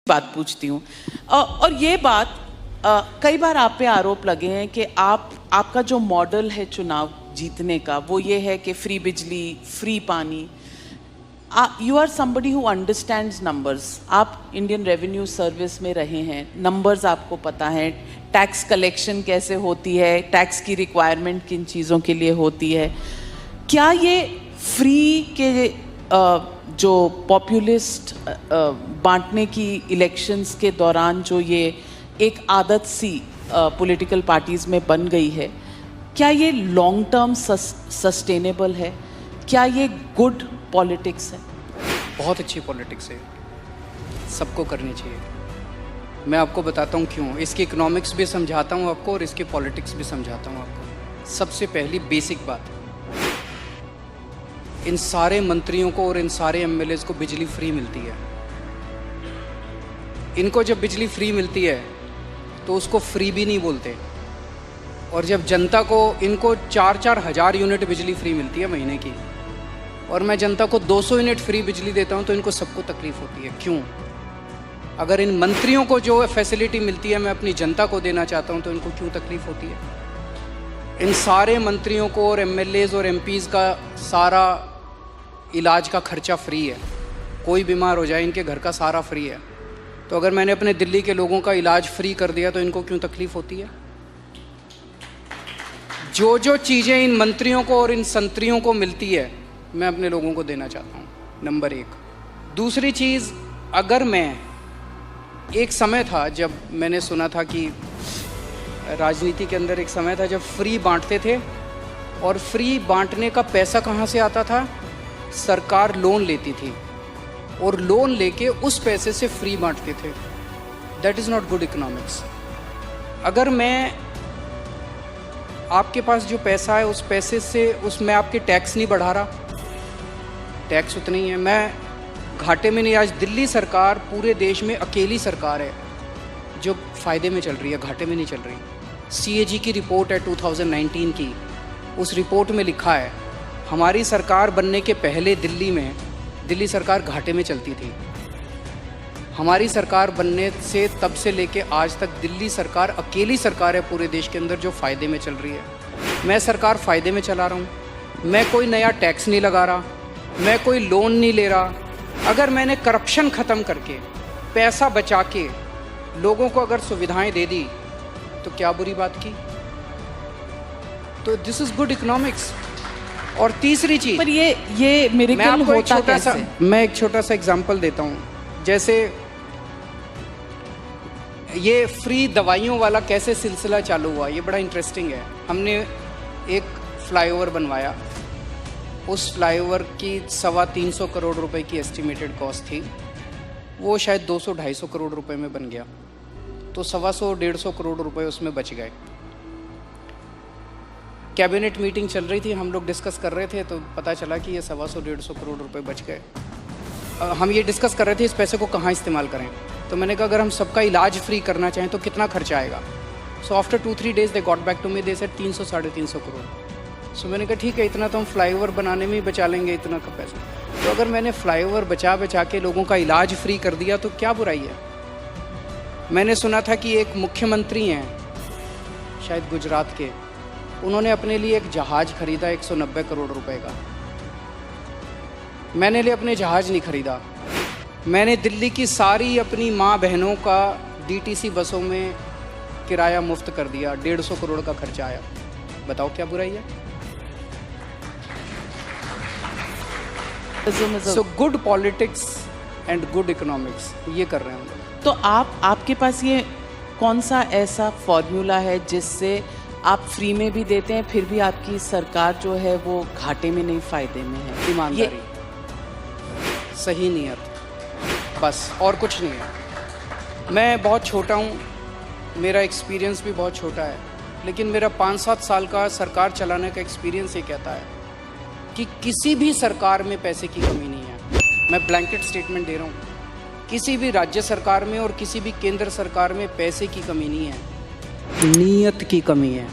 बात पूछती हूँ और ये बात कई बार आप पे आरोप लगे हैं कि आपका जो मॉडल है चुनाव जीतने का वो ये है कि फ्री बिजली, फ्री पानी। You are somebody who understands numbers. आप इंडियन रेवेन्यू सर्विस में रहे हैं, नंबर्स आपको पता है, टैक्स कलेक्शन कैसे होती है, टैक्स की रिक्वायरमेंट किन चीज़ों के लिए होती है। क्या ये फ्री के जो पॉपुलिस्ट बांटने की इलेक्शंस के दौरान जो ये एक आदत सी पॉलिटिकल पार्टीज़ में बन गई है, क्या ये लॉन्ग टर्म सस्टेनेबल है? क्या ये गुड पॉलिटिक्स है? बहुत अच्छी पॉलिटिक्स है, सबको करनी चाहिए। मैं आपको बताता हूँ क्यों। इसकी इकोनॉमिक्स भी समझाता हूँ आपको और इसकी पॉलिटिक्स भी समझाता हूँ आपको। सबसे पहली बेसिक बात, इन सारे मंत्रियों को और इन सारे एमएलएज को बिजली फ्री मिलती है। इनको जब बिजली फ्री मिलती है तो उसको फ्री भी नहीं बोलते, और जब जनता को इनको 4-4 हज़ार यूनिट बिजली फ्री मिलती है महीने की, और मैं जनता को 200 यूनिट फ्री बिजली देता हूं, तो इनको सबको तकलीफ होती है। क्यों? अगर इन मंत्रियों को जो फैसिलिटी मिलती है मैं अपनी जनता को देना चाहता हूं, तो इनको क्यों तकलीफ होती है? इन सारे मंत्रियों को और एमएलएज और एमपीज़ का सारा इलाज का खर्चा फ्री है। कोई बीमार हो जाए इनके घर का सारा फ्री है। तो अगर मैंने अपने दिल्ली के लोगों का इलाज फ्री कर दिया तो इनको क्यों तकलीफ होती है? जो जो चीज़ें इन मंत्रियों को और इन संतरियों को मिलती है मैं अपने लोगों को देना चाहता हूँ, नंबर 1। दूसरी चीज़, अगर मैं, एक समय था जब मैंने सुना था कि राजनीति के अंदर एक समय था जब फ्री बांटते थे, और फ्री बांटने का पैसा कहाँ से आता था? सरकार लोन लेती थी और लोन लेके उस पैसे से फ्री बांटते थे। That is not good economics. अगर मैं, आपके पास जो पैसा है उस पैसे से उसमें आपके टैक्स नहीं बढ़ा रहा, टैक्स उतना ही है, मैं घाटे में नहीं। आज दिल्ली सरकार पूरे देश में अकेली सरकार है जो फ़ायदे में चल रही है, घाटे में नहीं चल रही। CAG की रिपोर्ट है 2019 की, उस रिपोर्ट में लिखा है हमारी सरकार बनने के पहले दिल्ली सरकार घाटे में चलती थी। हमारी सरकार बनने से तब से लेके आज तक दिल्ली सरकार अकेली सरकार है पूरे देश के अंदर जो फ़ायदे में चल रही है। मैं सरकार फ़ायदे में चला रहा हूँ, मैं कोई नया टैक्स नहीं लगा रहा, मैं कोई लोन नहीं ले रहा। अगर मैंने करप्शन ख़त्म करके पैसा बचा के लोगों को अगर सुविधाएं दे दी तो क्या बुरी बात की? तो दिस इज़ गुड इकोनॉमिक्स। और तीसरी चीज़, पर ये मिरेकल होता कैसे? मैं एक छोटा सा एग्जांपल देता हूँ। जैसे ये फ्री दवाइयों वाला कैसे सिलसिला चालू हुआ, ये बड़ा इंटरेस्टिंग है। हमने एक फ्लाईओवर बनवाया, उस फ्लाईओवर की 325 करोड़ रुपए की एस्टिमेटेड कॉस्ट थी, वो शायद 200-250 करोड़ रुपए में बन गया, तो 125-150 करोड़ रुपए उसमें बच गए। कैबिनेट मीटिंग चल रही थी, हम लोग डिस्कस कर रहे थे, तो पता चला कि ये 125-150 करोड़ रुपए बच गए। हम ये डिस्कस कर रहे थे इस पैसे को कहाँ इस्तेमाल करें। तो मैंने कहा अगर हम सबका इलाज फ्री करना चाहें तो कितना खर्चा आएगा? So after 2-3 days they got back to me, they said 300-350 crore. So मैंने कहा ठीक है, इतना तो हम फ्लाईओवर बनाने में ही बचा लेंगे, इतना का पैसा। तो अगर मैंने फ्लाईओवर बचा के लोगों का इलाज फ्री कर दिया तो क्या बुराई है? मैंने सुना था कि एक मुख्यमंत्री हैं शायद गुजरात के, उन्होंने अपने लिए एक जहाज़ खरीदा 190 करोड़ रुपए का। मैंने लिए अपने जहाज़ नहीं खरीदा, मैंने दिल्ली की सारी अपनी माँ बहनों का DTC बसों में किराया मुफ्त कर दिया, 150 करोड़ का खर्चा आया। बताओ क्या बुराई है? So good politics and good economics, ये कर रहे हैं हम लोग। तो आपके पास ये कौन सा ऐसा फॉर्मूला है जिससे आप फ्री में भी देते हैं फिर भी आपकी सरकार जो है वो घाटे में नहीं, फ़ायदे में है? ईमानदारी, सही नियत, बस और कुछ नहीं है। मैं बहुत छोटा हूँ, मेरा एक्सपीरियंस भी बहुत छोटा है, लेकिन मेरा 5-7 साल का सरकार चलाने का एक्सपीरियंस ये कहता है कि किसी भी सरकार में पैसे की कमी नहीं है। मैं ब्लैंकेट स्टेटमेंट दे रहा हूँ, किसी भी राज्य सरकार में और किसी भी केंद्र सरकार में पैसे की कमी नहीं है, नीयत की कमी है।